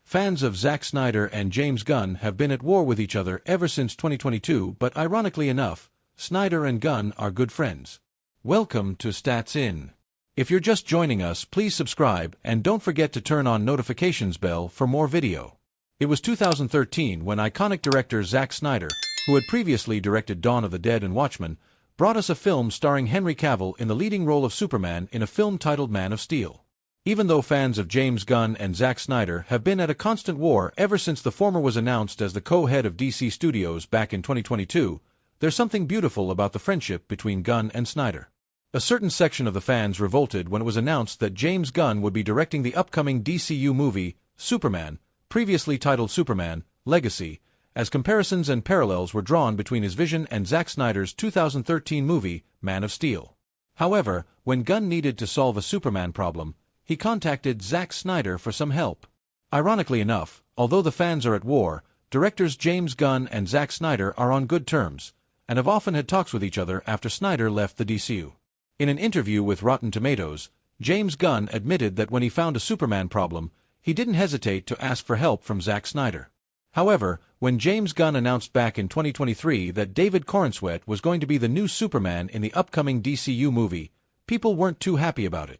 Fans of Zack Snyder and James Gunn have been at war with each other ever since 2022, but ironically enough, Snyder and Gunn are good friends. Welcome to Stats In. If you're just joining us, please subscribe and don't forget to turn on notifications bell for more video. It was 2013 when iconic director Zack Snyder, who had previously directed Dawn of the Dead and Watchmen, brought us a film starring Henry Cavill in the leading role of Superman in a film titled Man of Steel. Even though fans of James Gunn and Zack Snyder have been at a constant war ever since the former was announced as the co-head of DC Studios back in 2022, there's something beautiful about the friendship between Gunn and Snyder. A certain section of the fans revolted when it was announced that James Gunn would be directing the upcoming DCU movie, Superman, previously titled Superman, Legacy, as comparisons and parallels were drawn between his vision and Zack Snyder's 2013 movie, Man of Steel. However, when Gunn needed to solve a Superman problem, he contacted Zack Snyder for some help. Ironically enough, although the fans are at war, directors James Gunn and Zack Snyder are on good terms, and have often had talks with each other after Snyder left the DCU. In an interview with Rotten Tomatoes, James Gunn admitted that when he found a Superman problem, he didn't hesitate to ask for help from Zack Snyder. However, when James Gunn announced back in 2023 that David Corenswet was going to be the new Superman in the upcoming DCU movie, people weren't too happy about it.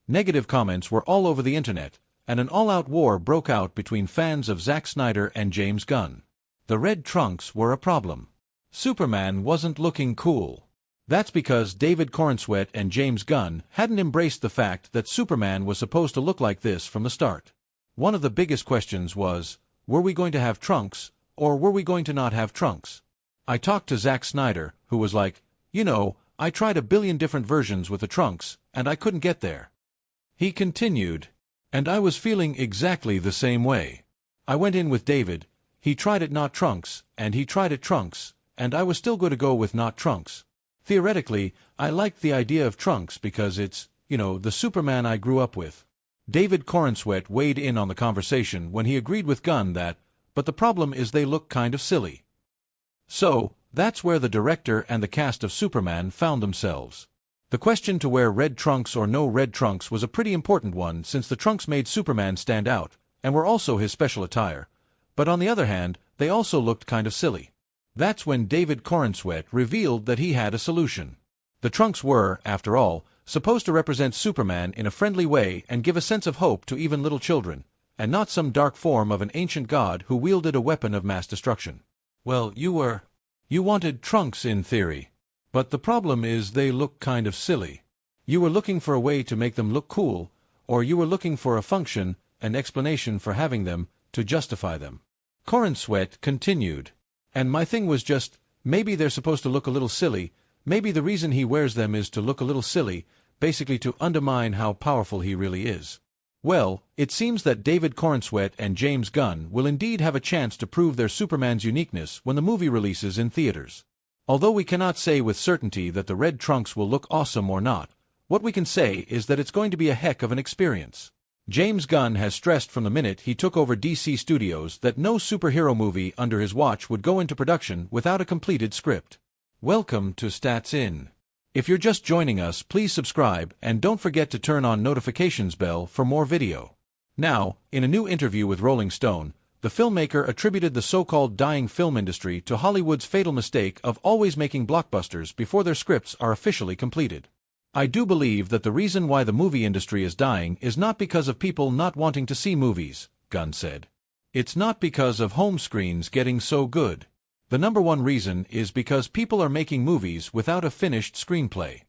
Negative comments were all over the internet, and an all-out war broke out between fans of Zack Snyder and James Gunn. The red trunks were a problem. Superman wasn't looking cool. That's because David Corenswet and James Gunn hadn't embraced the fact that Superman was supposed to look like this from the start. One of the biggest questions was, were we going to have trunks, or were we going to not have trunks? I talked to Zack Snyder, who was like, I tried a billion different versions with the trunks, and I couldn't get there. He continued, and I was feeling exactly the same way. I went in with David, he tried it not trunks, and he tried it trunks, and I was still going to go with not trunks. Theoretically, I liked the idea of trunks because it's, the Superman I grew up with. David Corenswet weighed in on the conversation when he agreed with Gunn that, but the problem is they look kind of silly. So, that's where the director and the cast of Superman found themselves. The question to wear red trunks or no red trunks was a pretty important one since the trunks made Superman stand out, and were also his special attire. But on the other hand, they also looked kind of silly. That's when David Corenswet revealed that he had a solution. The trunks were, after all, supposed to represent Superman in a friendly way and give a sense of hope to even little children, and not some dark form of an ancient god who wielded a weapon of mass destruction. Well, you wanted trunks in theory. But the problem is they look kind of silly. You were looking for a way to make them look cool, or you were looking for a function, an explanation for having them, to justify them. Corenswet continued. And my thing was just, maybe they're supposed to look a little silly, maybe the reason he wears them is to look a little silly, basically to undermine how powerful he really is. Well, it seems that David Corenswet and James Gunn will indeed have a chance to prove their Superman's uniqueness when the movie releases in theaters. Although we cannot say with certainty that the red trunks will look awesome or not, what we can say is that it's going to be a heck of an experience. James Gunn has stressed from the minute he took over DC Studios that no superhero movie under his watch would go into production without a completed script. Welcome to Stats In. If you're just joining us, please subscribe and don't forget to turn on notifications bell for more video. Now, in a new interview with Rolling Stone, the filmmaker attributed the so-called dying film industry to Hollywood's fatal mistake of always making blockbusters before their scripts are officially completed. I do believe that the reason why the movie industry is dying is not because of people not wanting to see movies, Gunn said. It's not because of home screens getting so good. The number one reason is because people are making movies without a finished screenplay.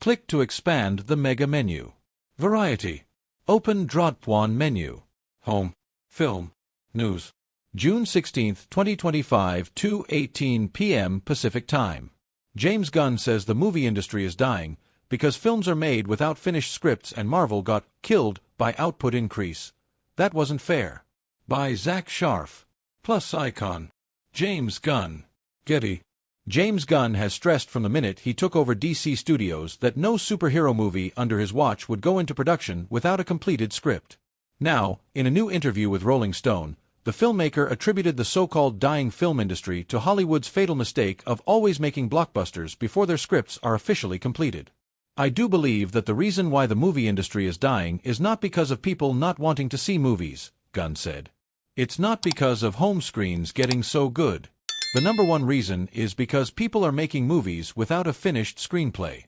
Click to expand the mega menu. Variety. Open drop-down menu. Home. Film. News. June 16, 2025, 2:18 p.m. Pacific Time. James Gunn says the movie industry is dying because films are made without finished scripts and Marvel got killed by output increase. That wasn't fair. By Zach Sharf. Plus icon. James Gunn. Getty. James Gunn has stressed from the minute he took over DC Studios that no superhero movie under his watch would go into production without a completed script. Now, in a new interview with Rolling Stone, the filmmaker attributed the so-called dying film industry to Hollywood's fatal mistake of always making blockbusters before their scripts are officially completed. I do believe that the reason why the movie industry is dying is not because of people not wanting to see movies, Gunn said. It's not because of home screens getting so good. The number one reason is because people are making movies without a finished screenplay.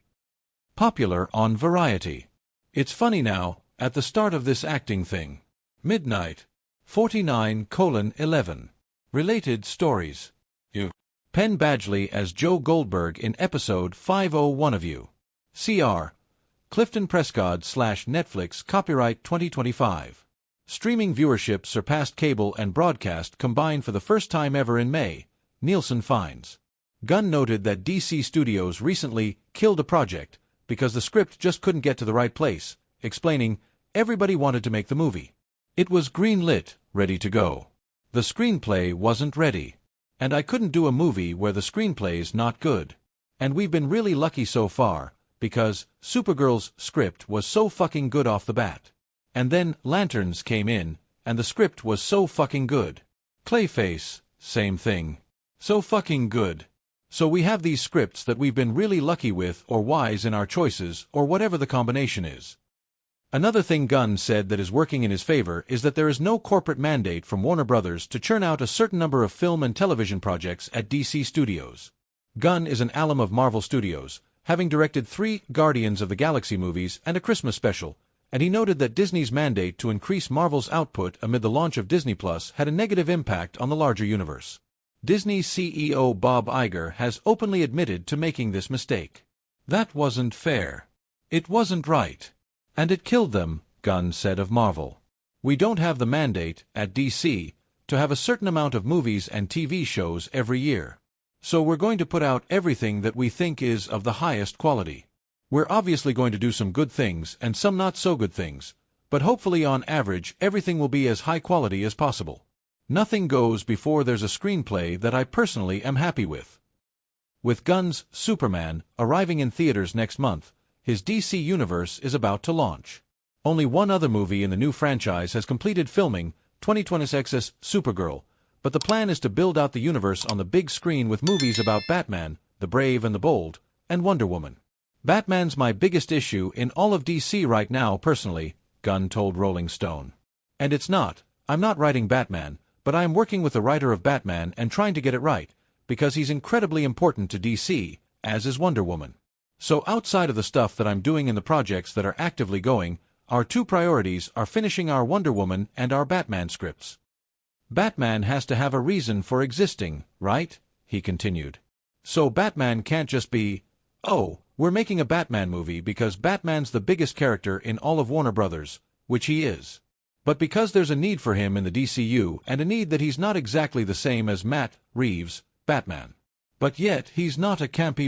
Popular on Variety. It's funny now, at the start of this acting thing. Midnight. 49:11. Related stories. You. Penn Badgley as Joe Goldberg in episode 501 of You. Cr. Clifton Prescott / Netflix copyright 2025. Streaming viewership surpassed cable and broadcast combined for the first time ever in May, Nielsen finds. Gunn noted that DC Studios recently killed a project because the script just couldn't get to the right place, explaining, everybody wanted to make the movie. It was green-lit, ready to go. The screenplay wasn't ready. And I couldn't do a movie where the screenplay's not good. And we've been really lucky so far, because Supergirl's script was so fucking good off the bat. And then Lanterns came in, and the script was so fucking good. Clayface, same thing. So fucking good. So we have these scripts that we've been really lucky with or wise in our choices or whatever the combination is. Another thing Gunn said that is working in his favor is that there is no corporate mandate from Warner Brothers to churn out a certain number of film and television projects at DC Studios. Gunn is an alum of Marvel Studios, having directed 3 Guardians of the Galaxy movies and a Christmas special, and he noted that Disney's mandate to increase Marvel's output amid the launch of Disney Plus had a negative impact on the larger universe. Disney CEO Bob Iger has openly admitted to making this mistake. That wasn't fair. It wasn't right. And it killed them, Gunn said of Marvel. We don't have the mandate, at DC, to have a certain amount of movies and TV shows every year. So we're going to put out everything that we think is of the highest quality. We're obviously going to do some good things and some not so good things, but hopefully on average everything will be as high quality as possible. Nothing goes before there's a screenplay that I personally am happy with. With Gunn's Superman arriving in theaters next month, his DC universe is about to launch. Only one other movie in the new franchise has completed filming, 2026's Supergirl, but the plan is to build out the universe on the big screen with movies about Batman, the Brave and the Bold, and Wonder Woman. Batman's my biggest issue in all of DC right now personally, Gunn told Rolling Stone. And it's not, I'm not writing Batman, but I am working with the writer of Batman and trying to get it right, because he's incredibly important to DC, as is Wonder Woman. So outside of the stuff that I'm doing in the projects that are actively going, our 2 priorities are finishing our Wonder Woman and our Batman scripts. Batman has to have a reason for existing, right? He continued. So Batman can't just be, oh, we're making a Batman movie because Batman's the biggest character in all of Warner Brothers, which he is. But because there's a need for him in the DCU and a need that he's not exactly the same as Matt Reeves' Batman. But yet he's not a campy